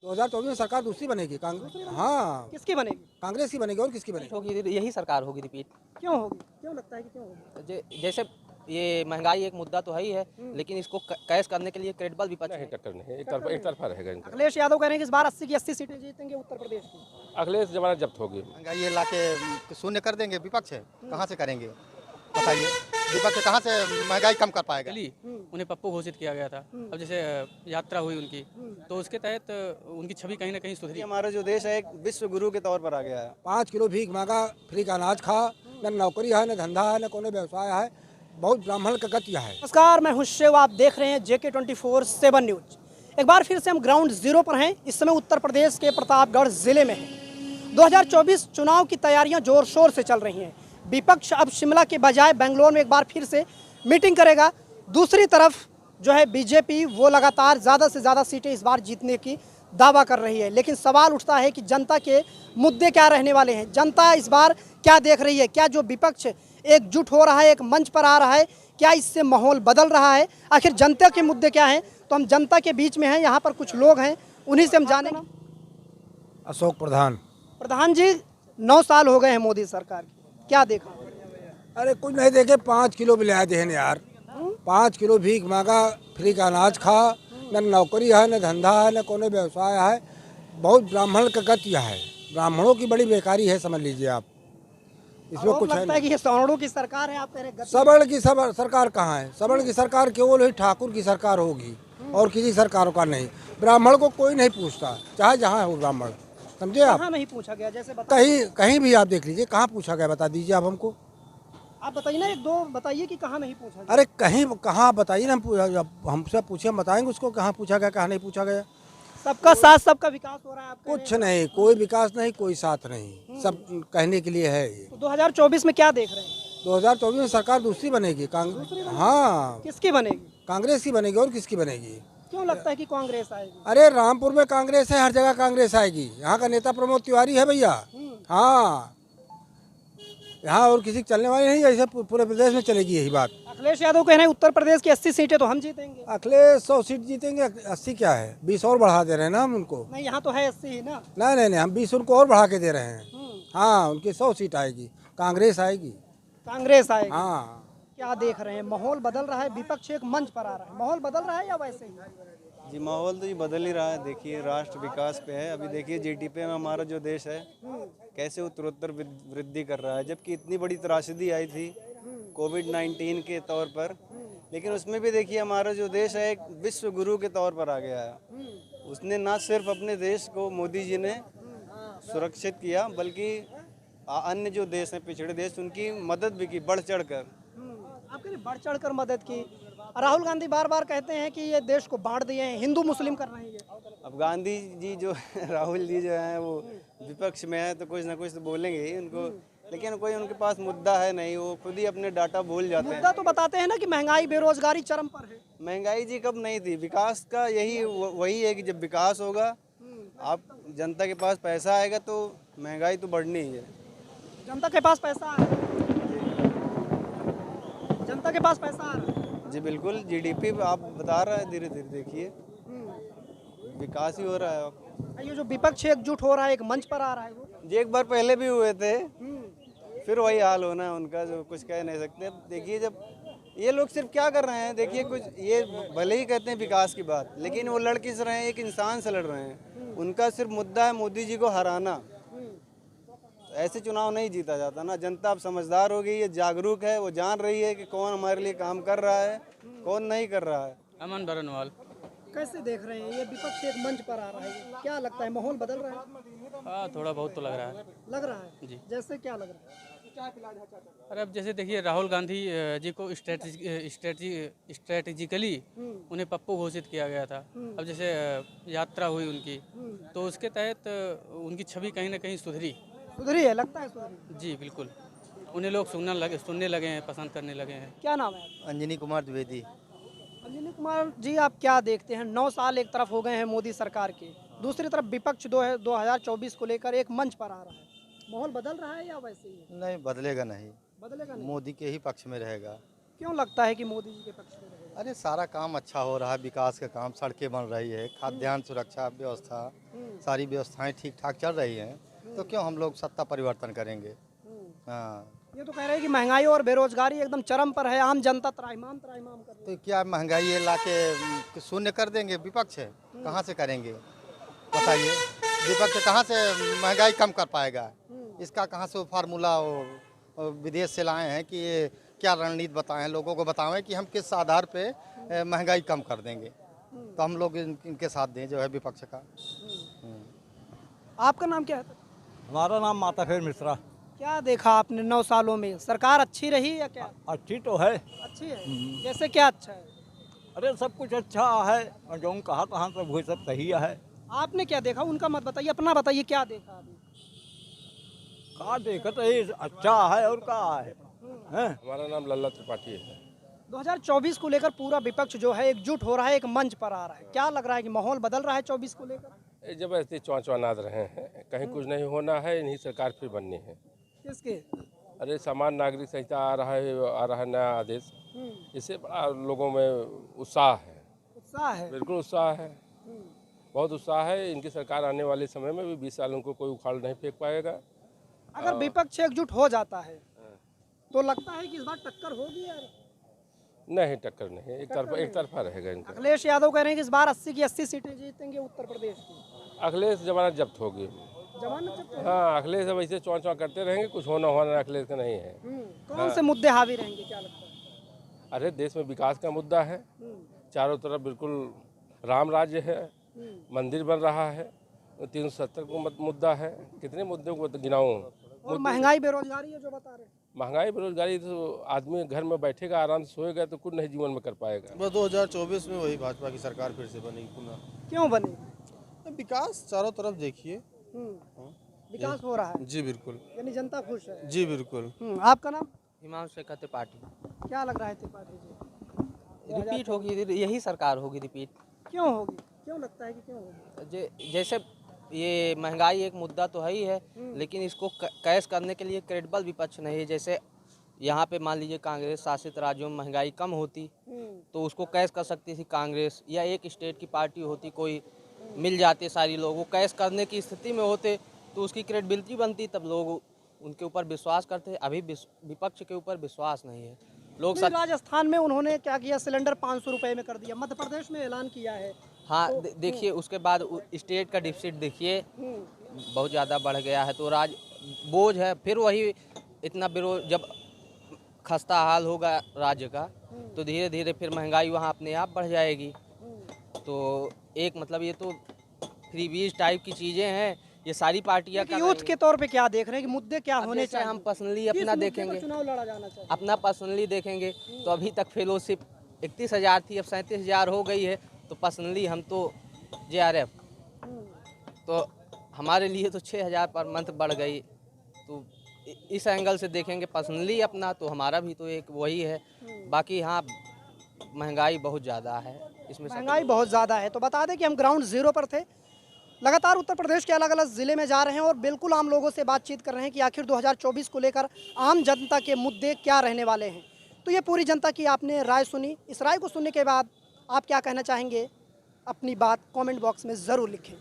2024 में सरकार दूसरी बनेगी कांग्रेस। हाँ, किसकी बनेगी? कांग्रेस की बनेगी और किसकी बनेगी? होगी, यही सरकार होगी रिपीट। क्यों होगी? क्यों लगता है कि क्यों होगी? जैसे ये महंगाई एक मुद्दा तो है ही है, लेकिन इसको कैश करने के लिए क्रेडिबल विपक्ष है। टक्कर नहीं, एक तरफा रहेगा इनका। अखिलेश यादव कह रहे हैं कि इस बार 80 की 80 सीटें जीतेंगे उत्तर प्रदेश की। अखिलेश जमानत जब्त होगी। महंगाई ला के शून्य कर देंगे विपक्ष है, कहाँ से करेंगे बताइए? विपक्ष कहाँ से महंगाई कम कर पाएगा? उन्हें पप्पू घोषित किया गया था। अब जैसे यात्रा हुई उनकी, तो उसके तहत उनकी छवि कहीं ना कहीं सुधरी। हमारा जो देश है एक विश्व गुरु के तौर पर आ गया है। 5 किलो भीख मांगा, फ्री का अनाज खा, न नौकरी है, न धंधा है, न कोनो व्यवसाय है, बहुत ब्राह्मण का गति है। नमस्कार, मैं हूं शिव, आप देख रहे हैं JK24/7 न्यूज। एक बार फिर से हम ग्राउंड जीरो पर हैं। इस समय उत्तर प्रदेश के प्रतापगढ़ जिले में हैं। 2024 चुनाव की तैयारियां जोर शोर से चल रही हैं। विपक्ष अब शिमला के बजाय बेंगलोर में एक बार फिर से मीटिंग करेगा। दूसरी तरफ जो है बीजेपी, वो लगातार ज़्यादा से ज़्यादा सीटें इस बार जीतने की दावा कर रही है। लेकिन सवाल उठता है कि जनता के मुद्दे क्या रहने वाले हैं, जनता इस बार क्या देख रही है, क्या जो विपक्ष एकजुट हो रहा है, एक मंच पर आ रहा है, क्या इससे माहौल बदल रहा है, आखिर जनता के मुद्दे क्या हैं? तो हम जनता के बीच में हैं, यहाँ पर कुछ लोग हैं, उन्हीं से हम जानेंगे। अशोक प्रधान। प्रधान जी, 9 साल हो गए हैं मोदी सरकार की, क्या देखा? अरे कुछ नहीं देखे, 5 किलो भी ले देन यार। 5 किलो भीख मांगा, फ्री का अनाज खा, न नौकरी है, न धंधा है, न कोनो व्यवसाय है, बहुत ब्राह्मण का गति है। ब्राह्मणों की बड़ी बेकारी है, समझ लीजिए आप। इसमें कुछ लगता है कि ये सवर्णों की सरकार है। आप कह रहे हैं सवर्ण की सरकार कहाँ है? सवर्ण की सरकार केवल ही ठाकुर की सरकार होगी और किसी सरकारों का नहीं। ब्राह्मण को कोई नहीं पूछता, चाहे जहाँ हो ब्राह्मण, समझे आप? कहाँ नहीं पूछा गया? जैसे कहीं भी आप देख लीजिए, कहाँ पूछा गया, बता दीजिए आप हमको। आप बताइए ना, एक दो बताइए कि कहाँ नहीं पूछा गया। अरे कहीं कहाँ बताइए ना, हमसे पूछे, हम बताएंगे उसको कहाँ पूछा गया, कहाँ नहीं पूछा गया। सबका साथ सबका विकास हो रहा है। आप कुछ नहीं, कोई विकास नहीं, कोई साथ नहीं, सब कहने के लिए है ये। तो 2024 में क्या देख रहे हैं? 2024 में सरकार दूसरी बनेगी कांग्रेस। हाँ, किसकी बनेगी? कांग्रेस की बनेगी और किसकी बनेगी? क्यों लगता है कि कांग्रेस आएगी? अरे रामपुर में कांग्रेस है, हर जगह कांग्रेस आएगी। यहाँ का नेता प्रमोद तिवारी है भैया। हाँ, यहाँ और किसी चलने वाली नहीं, ऐसे पूरे प्रदेश में चलेगी यही बात। अखिलेश यादव कह रहे हैं उत्तर प्रदेश की 80 सीटें तो हम जीतेंगे। अखिलेश 100 सीट जीतेंगे, 80 क्या है, 20 और बढ़ा दे रहे हैं ना हम उनको। नहीं, यहाँ तो है 80 ही ना। नहीं, हम 20 उनको और बढ़ा के दे रहे हैं। हाँ, उनकी 100 सीट आएगी, कांग्रेस आएगी। कांग्रेस आएगी। हाँ, क्या देख रहे हैं? माहौल बदल रहा है, विपक्ष एक मंच पर आ रहा है, माहौल बदल रहा है या वैसे ही? जी माहौल तो ये बदल ही रहा है। देखिए राष्ट्र विकास पे है। अभी देखिए GDP में हमारा जो देश है कैसे उत्तरोत्तर वृद्धि कर रहा है, जबकि इतनी बड़ी त्रासदी आई थी कोविड-19 के तौर पर, लेकिन उसमें भी देखिए हमारा जो देश है एक विश्व गुरु के तौर पर आ गया है। उसने ना सिर्फ अपने देश को मोदी जी ने सुरक्षित किया, बल्कि अन्य जो देश हैं, पिछड़े देश, उनकी मदद भी की बढ़ चढ़ कर। आपने बढ़ चढ़ कर मदद की। राहुल गांधी बार बार कहते हैं कि ये देश को बांट दिए हैं, हिंदू मुस्लिम कर रहे हैं। अब गांधी जी जो राहुल जी जो हैं वो विपक्ष में है, तो कुछ ना कुछ तो बोलेंगे ही उनको, लेकिन कोई उनके पास मुद्दा है नहीं, वो खुद ही अपने डाटा भूल जाते हैं। मुद्दा तो बताते हैं ना कि महंगाई, बेरोजगारी चरम पर है। महंगाई जी कब नहीं थी? विकास का यही वही है कि जब विकास होगा, आप जनता के पास पैसा आएगा तो महंगाई तो बढ़नी ही है। जनता के पास पैसा है, जनता के पास पैसा आ रहा है। जी बिल्कुल, GDP आप बता रहा है, धीरे धीरे देखिए विकास ही हो रहा है। ये जो विपक्ष एकजुट हो रहा है, एक मंच पर आ रहा है, वो जी एक बार पहले भी हुए थे, फिर वही हाल होना है उनका, जो कुछ कह नहीं सकते। अब देखिए जब ये लोग सिर्फ क्या कर रहे हैं, देखिए कुछ ये भले ही कहते हैं विकास की बात, लेकिन वो लड़ किस रहे हैं? एक इंसान से लड़ रहे हैं। उनका सिर्फ मुद्दा है मोदी जी को हराना। ऐसे चुनाव नहीं जीता जाता ना। जनता अब समझदार हो गई है, जागरूक है, वो जान रही है कि कौन हमारे लिए काम कर रहा है, कौन नहीं कर रहा है। अमन बरनवाल। कैसे देख रहे हैं? ये विपक्ष एक मंच पर आ रहा है, क्या लगता है माहौल बदल रहा है? हाँ, थोड़ा बहुत तो लग रहा है। लग रहा है जी। जैसे क्या लग रहा है? अरे अब जैसे देखिए राहुल गांधी जी को स्ट्रेटेजिकली उन्हें पप्पू घोषित किया गया था। अब जैसे यात्रा हुई उनकी, तो उसके तहत उनकी छवि कहीं ना कहीं सुधरी है, लगता है सुधरी। जी बिल्कुल, उन्हें लोग सुनने लगे हैं, पसंद करने लगे हैं। क्या नाम है? अंजनी कुमार द्विवेदी। अंजनी कुमार जी, आप क्या देखते हैं? 9 साल एक तरफ हो गए हैं मोदी सरकार के, दूसरी तरफ विपक्ष 2024 को लेकर एक मंच पर आ रहा है, माहौल बदल रहा है या वैसे ही? नहीं, बदलेगा नहीं, बदलेगा नहीं। मोदी के ही पक्ष में रहेगा। क्यों लगता है कि मोदी जी के पक्ष में रहेगा? अरे सारा काम अच्छा हो रहा है, विकास का काम, सड़कें बन रही है, खाद्यान्न सुरक्षा व्यवस्था, सारी व्यवस्थाएं ठीक ठाक चल रही हैं, तो क्यों हम लोग सत्ता परिवर्तन करेंगे। हाँ, ये तो कह रहे हैं कि महंगाई और बेरोजगारी एकदम चरम पर है, आम जनता त्राहिमाम त्राहिमाम कर रही है। तो क्या महंगाई ये ला के शून्य कर देंगे विपक्ष है, कहाँ से करेंगे बताइए। विपक्ष कहाँ से महंगाई कम कर पाएगा, इसका कहाँ से फार्मूला विदेश से लाए हैं कि ये क्या रणनीति बताएं, लोगों को बताएं कि हम किस आधार पे महंगाई कम कर देंगे, तो हम लोग इनके साथ दें जो है विपक्ष का। आपका नाम क्या है? हमारा नाम माता फेर मिश्रा। क्या देखा आपने 9 सालों में? सरकार अच्छी रही या क्या? अच्छी तो है। अच्छी है, जैसे क्या अच्छा है? अरे सब कुछ अच्छा है, और जो कहा तहाँ सब वही सब सही है। आपने क्या देखा, उनका मत बताइए, अपना बताइए क्या देखा अभी। कहा देखा तो ये अच्छा है और क्या है, हैं? हमारा नाम लल्ला त्रिपाठी है। 2024 को लेकर पूरा विपक्ष जो है एकजुट हो रहा है, एक मंच पर आ रहा है। क्या लग रहा है कि माहौल बदल रहा है 24 को लेकर? ये जबरदस्ती चौंचौनाद रहे हैं, कहीं कुछ नहीं होना है, इन्हीं सरकार फिर बननी है। किसके? अरे सामान्य नागरिक संहिता आ रहा है नया आदेश, इससे बड़ा लोगों में उत्साह है। उत्साह है। बिल्कुल उत्साह है, बहुत उत्साह है। इनकी सरकार आने वाले समय में भी 20 सालों को कोई उखाड़ नहीं फेंक पाएगा। अगर विपक्ष एकजुट हो जाता है तो लगता है कि इस बार टक्कर होगी यार। नहीं, टक्कर नहीं, एक तरफा रहेगा इनका। अखिलेश यादव कह रहे हैं कि इस बार 80 की 80 सीटें जीतेंगे उत्तर प्रदेश की। अखिलेश जमानत जब्त होगी। जमानत जब्त होगी? हाँ, अखिलेश अब ऐसे चौंचौं करते रहेंगे, कुछ होना अखिलेश का नहीं है। कौन से मुद्दे हावी रहेंगे क्या लगता है? अरे देश में विकास का मुद्दा है, चारों तरफ बिल्कुल राम राज्य है, मंदिर बन रहा है, 370 को मुद्दा है। कितने मुद्दों को गिनाऊं? और महंगाई बेरोजगारी है जो बता रहे हैं। महंगाई बेरोजगारी, तो आदमी घर में बैठेगा आराम से सोएगा तो कुछ नहीं जीवन में कर पाएगा। बस 2024 में वही भाजपा की सरकार फिर से बनेगी पुनः। क्यों बनी? विकास चारों तरफ देखिए। विकास हो रहा है जी बिल्कुल। यानी जनता खुश है। जी बिल्कुल। आपका नाम? हिमांशु शेखर त्रिपाठी। क्या लग रहा है त्रिपाठी जी? रिपीट होगी, यही सरकार होगी रिपीट। क्यों होगी? क्यों लगता है कि क्यों होगी? जैसे ये महंगाई एक मुद्दा तो है ही है, लेकिन इसको कैश करने के लिए क्रेडिबल विपक्ष नहीं है। जैसे यहाँ पे मान लीजिए कांग्रेस शासित राज्यों में महंगाई कम होती तो उसको कैश कर सकती थी कांग्रेस, या एक स्टेट की पार्टी होती कोई, मिल जाते सारी लोग, वो कैश करने की स्थिति में होते तो उसकी क्रेडिबिलिटी बनती, तब लोग उनके ऊपर विश्वास करते। अभी विपक्ष के ऊपर विश्वास नहीं है। लोग राजस्थान में उन्होंने क्या किया, सिलेंडर 500 रुपए में कर दिया। मध्य प्रदेश में ऐलान किया है। हाँ, देखिए उसके बाद स्टेट का डिफिसिट देखिए बहुत ज़्यादा बढ़ गया है, तो बोझ है। फिर वही इतना जब खस्ता हाल होगा राज्य का तो धीरे धीरे फिर महंगाई वहाँ अपने आप बढ़ जाएगी। तो एक मतलब ये तो फ्रीबीज टाइप की चीज़ें हैं, ये सारी पार्टियां यूथ के तौर पे क्या देख रहे हैं कि मुद्दे क्या होने चाहिए? हम पर्सनली अपना देखेंगे, चुनाव लड़ा जाना चाहिए। अपना पर्सनली देखेंगे तो अभी तक फेलोशिप 31,000 थी, अब 37,000 हो गई है। तो पर्सनली हम तो JRF, तो हमारे लिए तो 6,000 पर मंथ बढ़ गई। तो इस एंगल से देखेंगे पर्सनली अपना, तो हमारा भी तो एक वही है। बाकी हाँ, महंगाई बहुत ज़्यादा है, इसमें महंगाई बहुत ज़्यादा है। तो बता दें कि हम ग्राउंड जीरो पर थे, लगातार उत्तर प्रदेश के अलग अलग ज़िले में जा रहे हैं और बिल्कुल आम लोगों से बातचीत कर रहे हैं कि आखिर 2024 को लेकर आम जनता के मुद्दे क्या रहने वाले हैं। तो ये पूरी जनता की आपने राय सुनी। इस राय को सुनने के बाद आप क्या कहना चाहेंगे, अपनी बात कमेंट बॉक्स में ज़रूर लिखें।